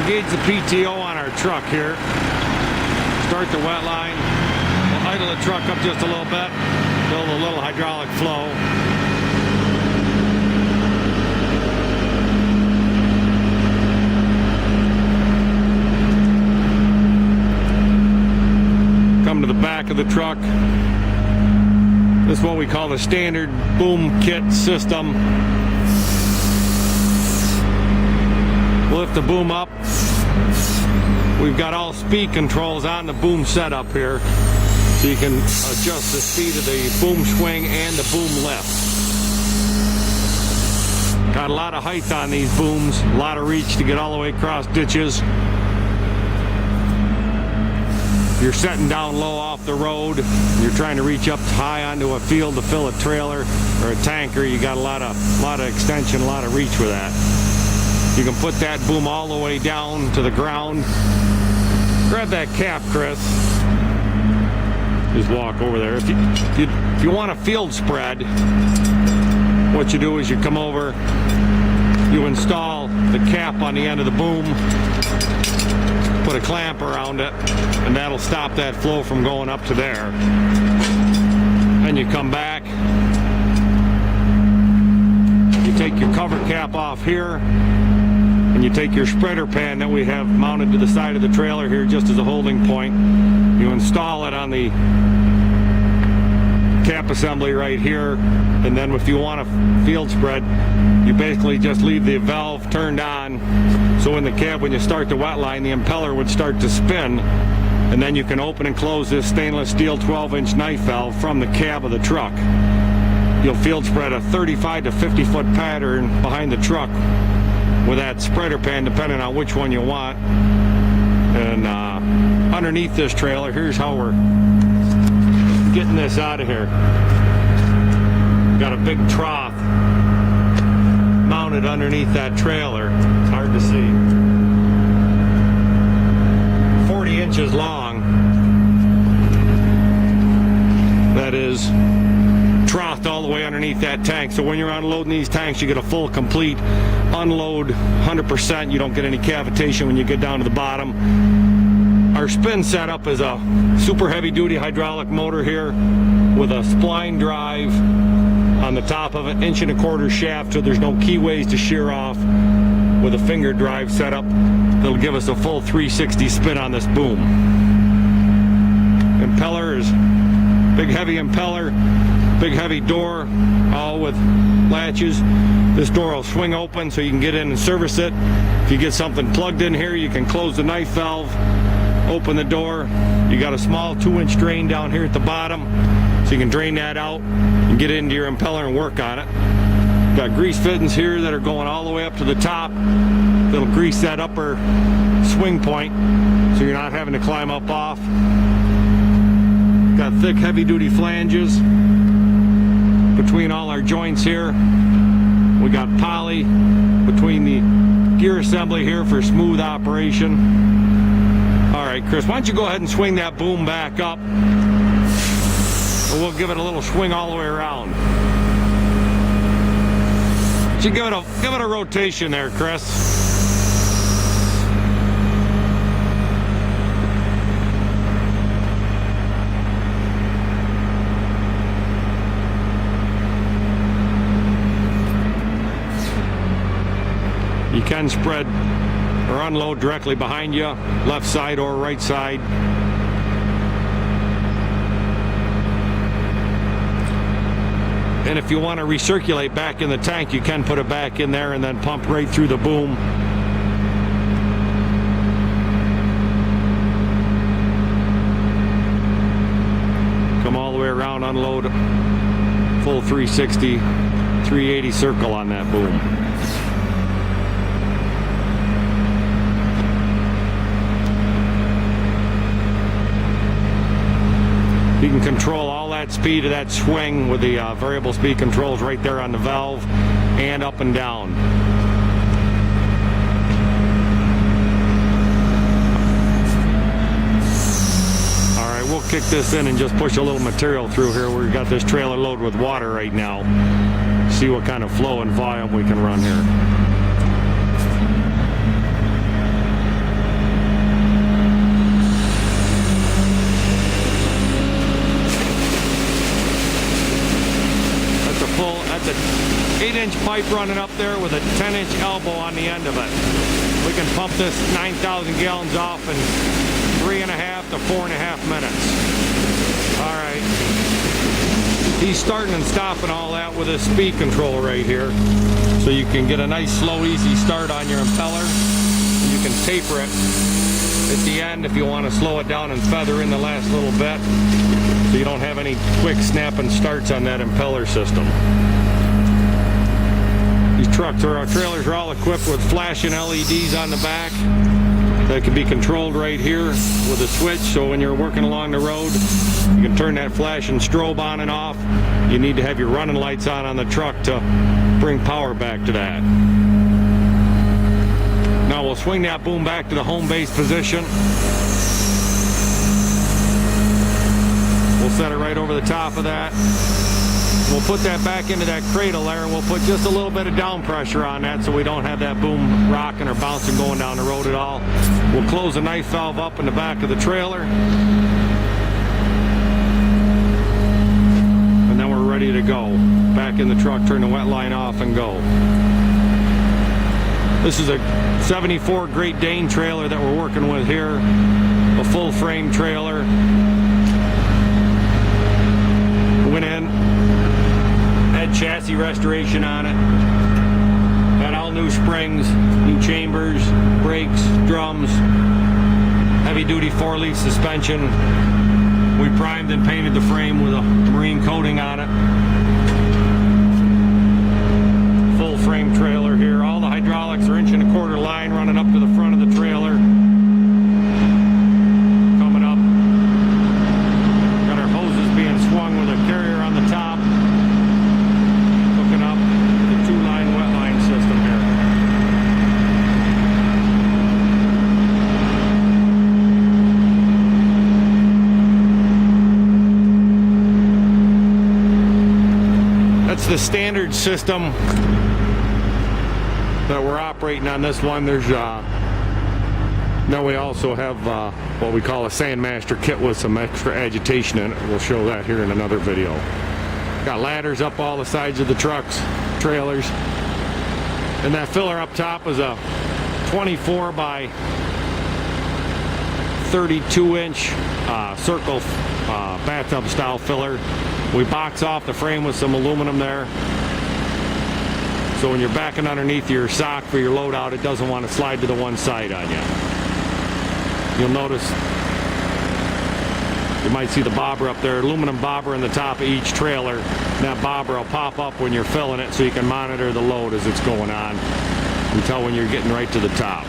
engage the PTO on our truck here. Start the wet line. We'll idle the truck up just a little bit. Build a little hydraulic flow. Come to the back of the truck. This is what we call the standard boom kit system. Lift the boom up. We've got all speed controls on the boom setup here, so you can adjust the speed of the boom swing and the boom lift. Got a lot of height on these booms, a lot of reach to get all the way across ditches. You're setting down low off the road, you're trying to reach up high onto a field to fill a trailer or a tanker, you got a lot of extension, a lot of reach with that. You can put that boom all the way down to the ground. Grab that cap, Chris. Just walk over there. If you want a field spread, what you do is you come over, you install the cap on the end of the boom, put a clamp around it, and that'll stop that flow from going up to there. Then you come back, you take your cover cap off here, and you take your spreader pan that we have mounted to the side of the trailer here just as a holding point. You install it on the cap assembly right here, and then if you want a field spread, you basically just leave the valve turned on, so in the cab when you start the wet line, the impeller would start to spin, and then you can open and close this stainless steel 12-inch knife valve from the cab of the truck. You'll field spread a 35 to 50 foot pattern behind the truck with that spreader pan, depending on which one you want. And underneath this trailer, here's how we're getting this out of here. Got a big trough mounted underneath that trailer. It's hard to see. 40 inches long. That is troughed all the way underneath that tank. So when you're unloading these tanks, you get a full, complete unload, 100%. You don't get any cavitation when you get down to the bottom. Our spin setup is a super heavy-duty hydraulic motor here with a spline drive on the top of it, 1.25 inch shaft, so there's no keyways to shear off, with a finger drive setup that'll give us a full 360 spin on this boom. Impeller is big, heavy impeller. Big heavy door, all with latches. This door will swing open so you can get in and service it. If you get something plugged in here, you can close the knife valve, open the door. You got a small 2-inch drain down here at the bottom, so you can drain that out and get into your impeller and work on it. Got grease fittings here that are going all the way up to the top. That'll grease that upper swing point so you're not having to climb up off. Got thick, heavy-duty flanges between all our joints here. We got poly between the gear assembly here for smooth operation. All right, Chris, why don't you go ahead and swing that boom back up, and we'll give it a little swing all the way around. So give it a rotation there, Chris. You can spread or unload directly behind you, left side or right side. And if you want to recirculate back in the tank, you can put it back in there and then pump right through the boom. Come all the way around, unload, full 360, 380 circle on that boom. You can control all that speed of that swing with the variable speed controls right there on the valve and up and down. All right, we'll kick this in and just push a little material through here. We've got this trailer loaded with water right now. See what kind of flow and volume we can run here. pull. That's an 8-inch pipe running up there with a 10-inch elbow on the end of it. We can pump this 9,000 gallons off in 3.5 to 4.5 minutes. All right. He's starting and stopping all that with a speed control right here. So you can get a nice, slow, easy start on your impeller. You can taper it at the end if you want to slow it down and feather in the last little bit, so you don't have any quick snapping starts on that impeller system. These trucks or our trailers are all equipped with flashing LEDs on the back that can be controlled right here with a switch. So when you're working along the road, you can turn that flashing strobe on and off. You need to have your running lights on the truck to bring power back to that. Now we'll swing that boom back to the home base position. We'll set it right over the top of that. We'll put that back into that cradle there, and we'll put just a little bit of down pressure on that so we don't have that boom rocking or bouncing going down the road at all. We'll close the knife valve up in the back of the trailer. And then we're ready to go. Back in the truck, turn the wet line off and go. This is a 74 Great Dane trailer that we're working with here. A full frame trailer. Went in, had chassis restoration on it. Had all new springs, new chambers, brakes, drums, heavy duty 4-leaf suspension. We primed and painted the frame with a marine coating on it. Full frame trailer here. All the hydraulics are 1.25-inch line running up to the front of the trailer. Coming up. Got our hoses being swung with a carrier on the top. Hooking up the 2-line wet line system here. That's the standard system that we're operating on this one. There's now we also have what we call a Sandmaster kit with some extra agitation in it. We'll show that here in another video. Got ladders up all the sides of the trucks, trailers, and that filler up top is a 24 by 32-inch circle bathtub style filler. We box off the frame with some aluminum there, so when you're backing underneath your sock for your loadout, it doesn't want to slide to the one side on you. You'll notice, you might see the bobber up there, aluminum bobber in the top of each trailer. That bobber will pop up when you're filling it so you can monitor the load as it's going on until when you're getting right to the top.